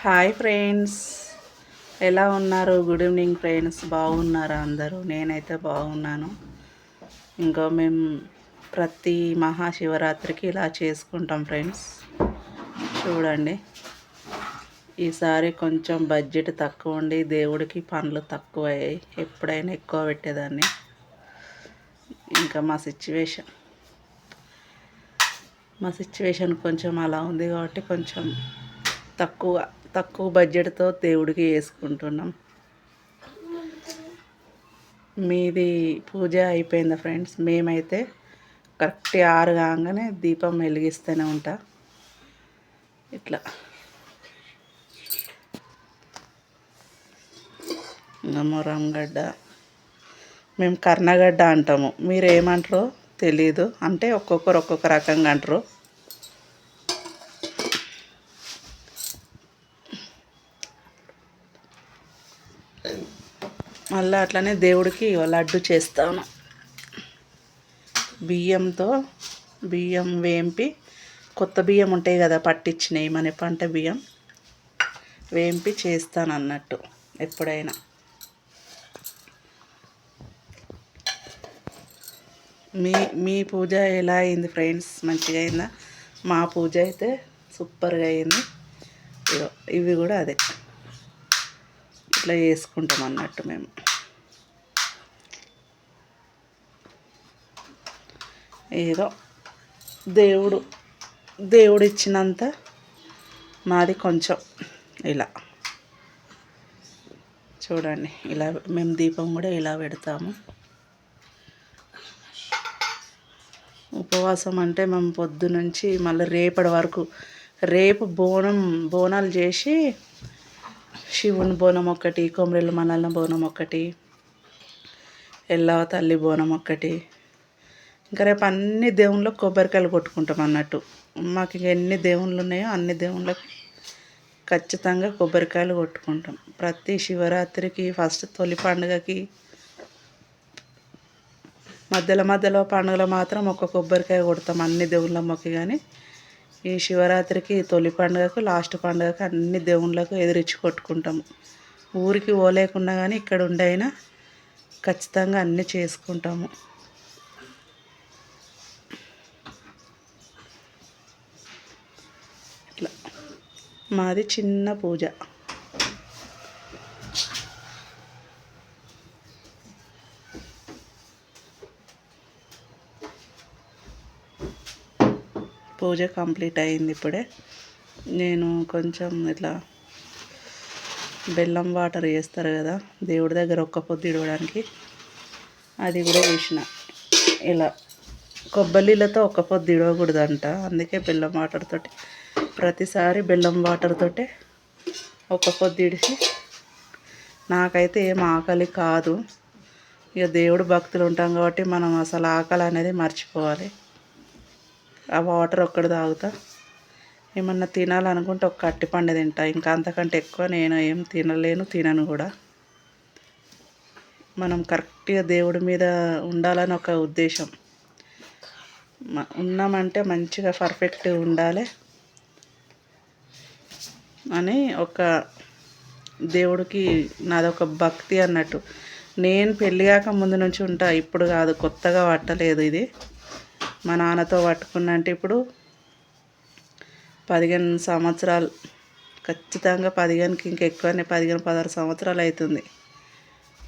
Hi friends, ఎలా ఉన్నారు? Good evening friends. బాగున్నారా అందరూ? నేనైతే బాగున్నాను. ఇంకా మేము ప్రతి మహాశివరాత్రికి ఇలా చేసుకుంటాం ఫ్రెండ్స్. చూడండి, ఈసారి కొంచెం బడ్జెట్ తక్కువ ఉండి దేవుడికి పనులు తక్కువ అయ్యాయి. ఎప్పుడైనా ఎక్కువ పెట్టేదాన్ని. ఇంకా మా సిచ్యువేషన్ కొంచెం అలా ఉంది కాబట్టి కొంచెం తక్కువ బడ్జెట్తో దేవుడికి వేసుకుంటున్నాం. మీది పూజ అయిపోయిందా ఫ్రెండ్స్? మేమైతే కరెక్ట్ 6 కాగానే దీపం వెలిగిస్తూనే ఉంటా. ఇట్లా మొరంగడ్డ, మేము కర్ణగడ్డ అంటాము. మీరు ఏమంటారో తెలీదు, అంటే ఒక్కొక్కరు ఒక్కొక్క రకంగా అంటారు. మళ్ళీ అట్లనే దేవుడికి లడ్డు చేస్తాను. బియ్యం వేంపి, కొత్త బియ్యం ఉంటాయి కదా పట్టించినవి, మన పంట బియ్యం వేంపి చేస్తాను అన్నట్టు ఎప్పుడైనా. మీ పూజ ఎలా అయింది ఫ్రెండ్స్? మంచిగా అయిందా? మా పూజ అయితే సూపర్గా అయింది. ఇవి కూడా అదే ఇట్లా చేసుకుంటాం అన్నట్టు మేము. ఏదో దేవుడు ఇచ్చినంత మాది కొంచెం ఇలా చూడండి. ఇలా మేము దీపం కూడా ఇలా పెడతాము. ఉపవాసం అంటే మేము పొద్దునుంచి మళ్ళీ రేపటి వరకు, రేపు బోనాలు చేసి, శివుని బోనం ఒకటి, కొమరెల్లి మల్లన్న బోనం ఒకటి, ఎల్లవ తల్లి బోనం ఒకటి, ఇంకా రేపు అన్ని దేవుళ్ళకు కొబ్బరికాయలు కొట్టుకుంటాం అన్నట్టు. మాకు ఎన్ని దేవుళ్ళు ఉన్నాయో అన్ని దేవుళ్ళకి ఖచ్చితంగా కొబ్బరికాయలు కొట్టుకుంటాం. ప్రతి శివరాత్రికి, ఫస్ట్ తొలి పండుగకి, మధ్యలో పండుగలు మాత్రం ఒక కొబ్బరికాయ కొడతాం అన్ని దేవుళ్ళ మొక్కి. కానీ ఈ శివరాత్రికి, తొలి పండుగకు, లాస్ట్ పండుగకు అన్ని దేవుళ్ళకు ఎదురిచ్చి కొట్టుకుంటాము. ఊరికి పోలేకున్నా కానీ ఇక్కడ ఉండైనా ఖచ్చితంగా అన్నీ చేసుకుంటాము. ఇట్లా మాది చిన్న పూజ. పూజ కంప్లీట్ అయింది ఇప్పుడే. నేను కొంచెం ఇట్లా బెల్లం వాటర్ చేస్తారు కదా దేవుడి దగ్గర ఒక్క పొద్దు ఇడవడానికి, అది కూడా చేసిన. ఇలా కొబ్బరిళ్ళతో ఒక్క పొద్దు ఇడవకూడదంట, అందుకే బెల్లం వాటర్ తోటి ప్రతిసారి బెల్లం వాటర్ తోటే ఒక్క పొద్దు ఇడిసి. నాకైతే ఏం ఆకలి కాదు. ఇక దేవుడు భక్తులు ఉంటాం కాబట్టి మనం అసలు ఆకలి అనేది మర్చిపోవాలి. ఆ వాటర్ ఒక్కటి తాగుతా. ఏమన్నా తినాలనుకుంటే ఒక అరటిపండు తింటా. ఇంకా అంతకంటే ఎక్కువ నేను ఏం తినను కూడా. మనం కరెక్ట్గా దేవుడి మీద ఉండాలని ఒక ఉద్దేశం. ఉన్నామంటే మంచిగా పర్ఫెక్ట్గా ఉండాలి అని ఒక దేవుడికి నాదొక భక్తి అన్నట్టు. నేను పెళ్ళిగాక ముందు నుంచి ఉంటా, ఇప్పుడు కాదు, కొత్తగా పట్టలేదు ఇది. మా నాన్నతో పట్టుకున్నా అంటే ఇప్పుడు 15 సంవత్సరాలు, ఖచ్చితంగా 15కి ఇంకా ఎక్కువనే, 16 సంవత్సరాలు అవుతుంది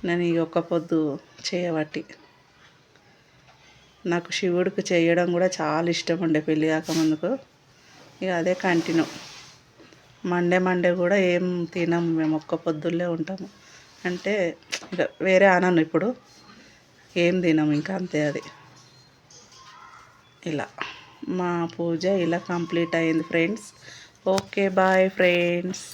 నేను ఈ ఒక్క పొద్దు చేయబట్టి. నాకు శివుడికి చేయడం కూడా చాలా ఇష్టం ఉండే పెళ్ళి కాకముందుకు. ఇక అదే కంటిన్యూ. మండే కూడా ఏం తినము మేము, ఒక్క పొద్దుల్లే ఉంటాము. అంటే ఇక వేరే అనను, ఇప్పుడు ఏం తినము ఇంకా, అంతే. అది ఇలా మా పూజ ఇలా కంప్లీట్ అయింది ఫ్రెండ్స్. Okay, bye friends.